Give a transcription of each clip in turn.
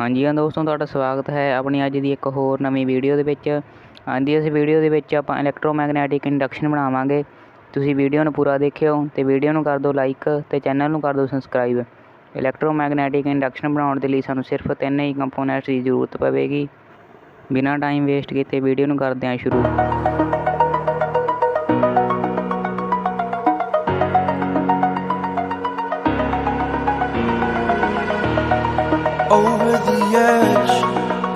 हाँ जी हाँ दोस्तों, तुहाडा स्वागत है अपनी अज की एक होर नवीं वीडियो दे विच। अज दी इस वीडियो दे विच आपां इलैक्ट्रोमैगनैटिक इंडक्शन बनावांगे। तुसीं वीडियो नूं पूरा देखियो ते वीडियो नूं कर दो लाइक ते चैनल नूं कर दो सबसक्राइब। इलैक्ट्रोमैगनैटिक इंडक्शन बनाउण दे लई सानूं सिर्फ 3 ही कंपोनेंट्स की जरूरत पवेगी। बिना टाइम वेस्ट कीते वीडियो नूं करदे हां शुरू। Over the edge,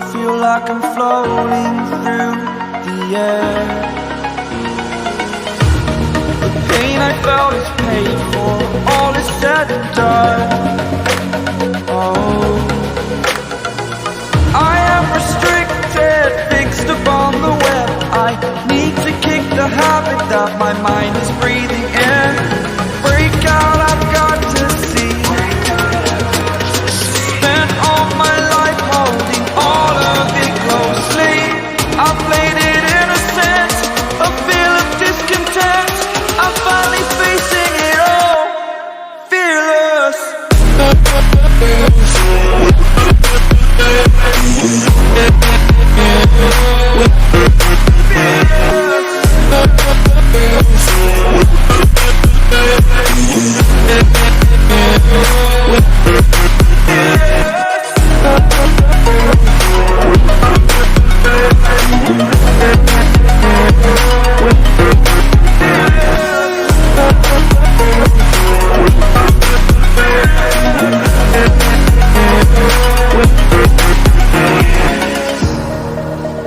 feel like I'm floating through the air. The pain I felt is paid for, all is said and done. Oh, I am restricted, fixed upon the web. I need to kick the habit that my mind is breathing in. Break out, I've got to see. I played it innocent, a feel of discontent. I'm finally facing it all, fearless.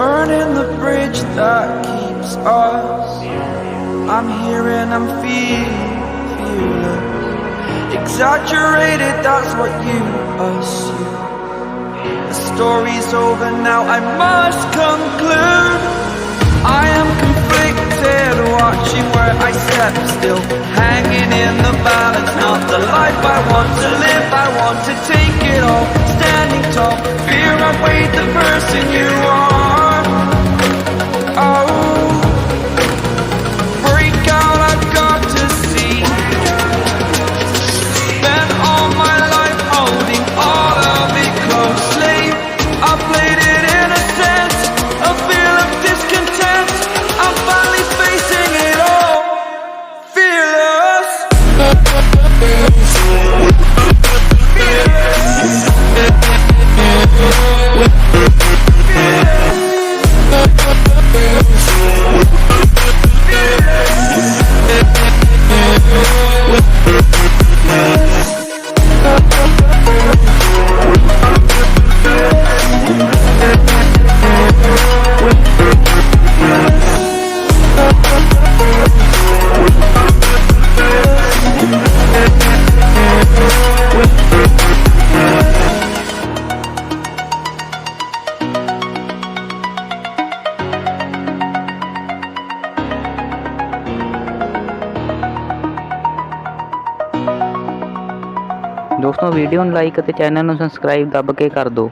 Burning the bridge that keeps us. I'm here and I'm feeling exaggerated, that's what you assume. The story's over now, I must conclude. I am conflicted, watching where I step, still hanging in the balance. Not the life I want to live, I want to take it all. Standing tall, fear outweighed the person you are. Oh, break out, I've got to see. Spent all my life holding all of it closely. I played it innocent, a feel of discontent. I'm finally facing it all, fearless. दोस्तों video नूं like ते channel नूं subscribe दब के कर दो।